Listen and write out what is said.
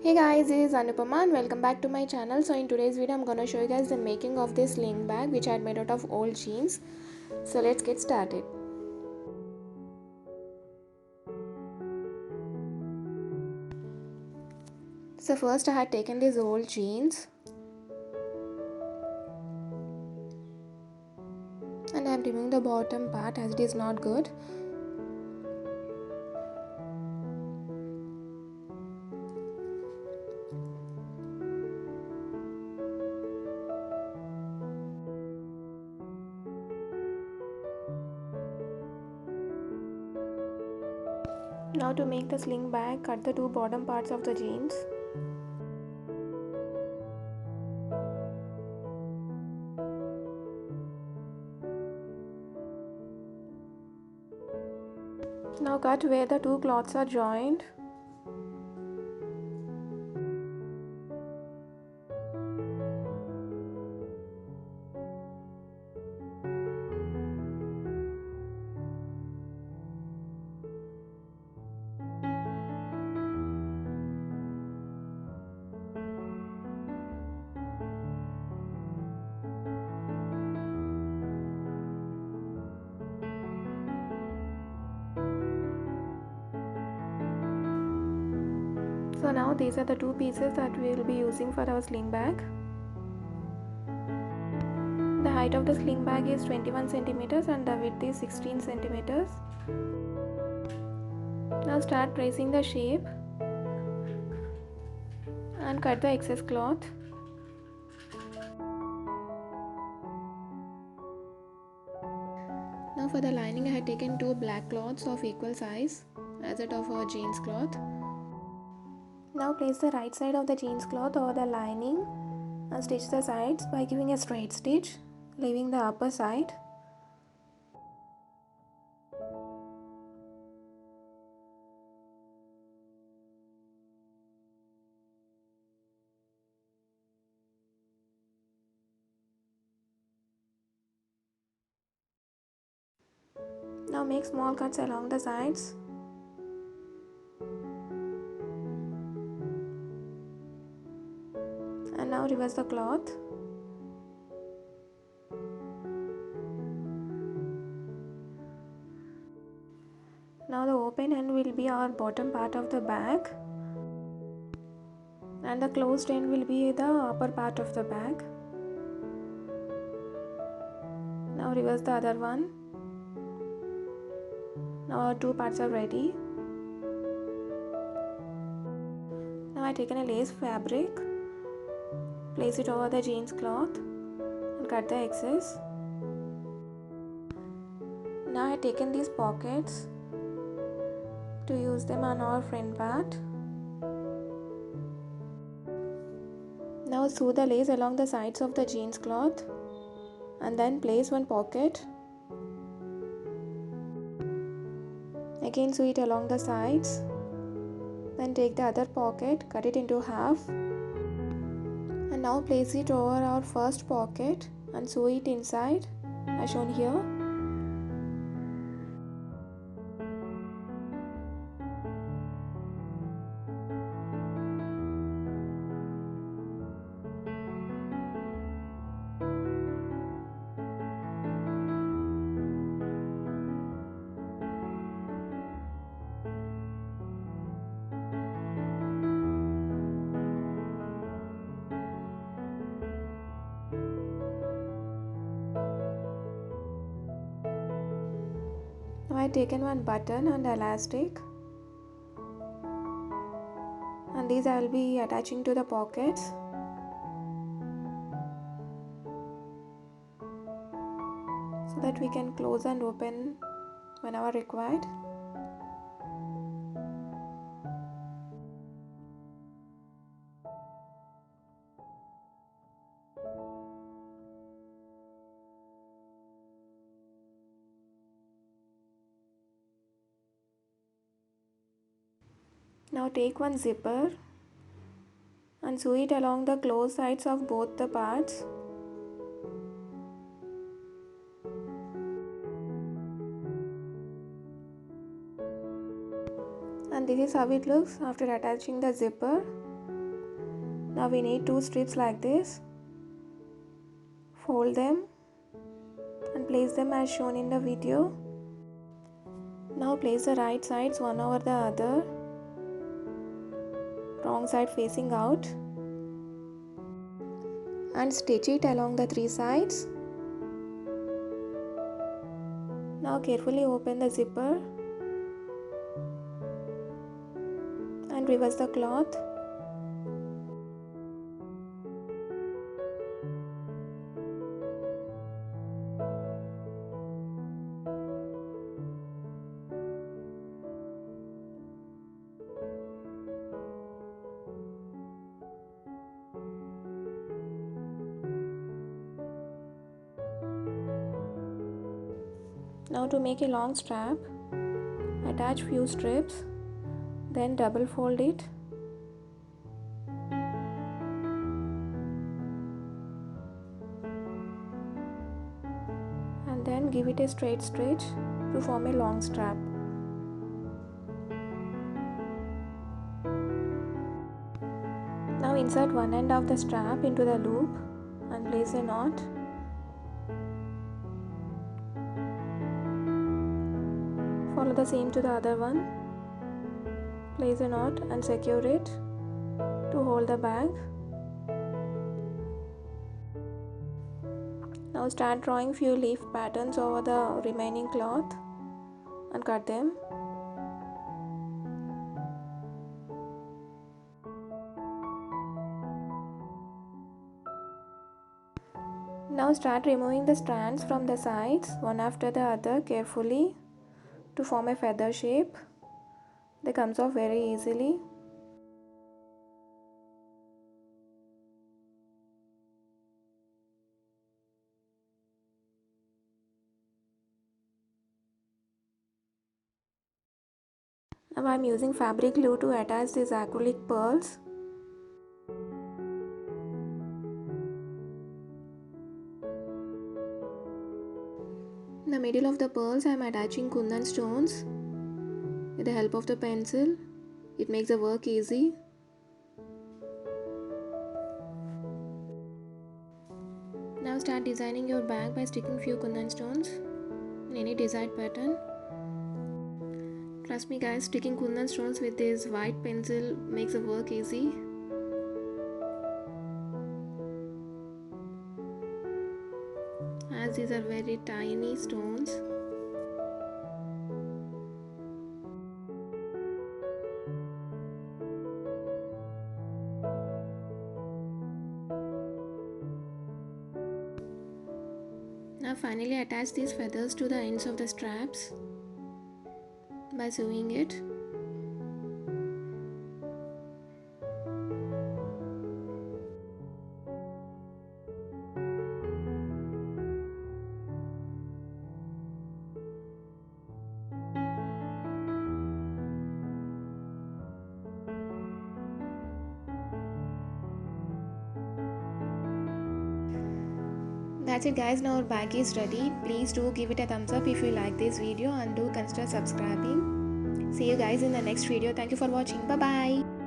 Hey guys, this is Anupama and welcome back to my channel. So in today's video I'm gonna show you guys the making of this sling bag which I had made out of old jeans. So let's get started. So first I had taken these old jeans and I am removing the bottom part as it is not good. Now to make the sling bag, cut the two bottom parts of the jeans. Now cut where the two cloths are joined. So now these are the two pieces that we will be using for our sling bag. The height of the sling bag is 21 centimeters and the width is 16 centimeters. Now start tracing the shape and cut the excess cloth. Now for the lining I had taken two black cloths of equal size as that of our jeans cloth. Now place the right side of the jeans cloth over the lining and stitch the sides by giving a straight stitch, leaving the upper side. Now make small cuts along the sides. And now reverse the cloth. Now the open end will be our bottom part of the bag and the closed end will be the upper part of the bag. Now reverse the other one. Now our two parts are ready. Now I have taken a lace fabric, place it over the jeans cloth and cut the excess. Now I have taken these pockets to use them on our front part. Now sew the lace along the sides of the jeans cloth and then place one pocket. Again sew it along the sides. Then take the other pocket, cut it into half. And now place it over our first pocket and sew it inside as shown here. Now I have taken one button and elastic and these I will be attaching to the pockets. So that we can close and open whenever required. Now take one zipper and sew it along the closed sides of both the parts. And this is how it looks after attaching the zipper. Now we need 2 strips like this. Fold them and place them as shown in the video. Now place the right sides one over the other, wrong side facing out, and stitch it along the 3 sides. Now carefully open the zipper and reverse the cloth. Now to make a long strap, attach few strips, then double fold it. And then give it a straight stitch to form a long strap. Now insert one end of the strap into the loop and place a knot. Follow the same to the other one. Place a knot and secure it to hold the bag. Now start drawing few leaf patterns over the remaining cloth and cut them. Now start removing the strands from the sides one after the other carefully to form a feather shape. They comes off very easily. Now I am using fabric glue to attach these acrylic pearls. In the middle of the pearls I am attaching kundan stones. With the help of the pencil, it makes the work easy. Now start designing your bag by sticking few kundan stones in any desired pattern. Trust me guys, sticking kundan stones with this white pencil makes the work easy. As these are very tiny stones. Now finally attach these feathers to the ends of the straps by sewing it. That's it guys, now our bag is ready. Please do give it a thumbs up if you like this video and do consider subscribing. See you guys in the next video. Thank you for watching. Bye bye.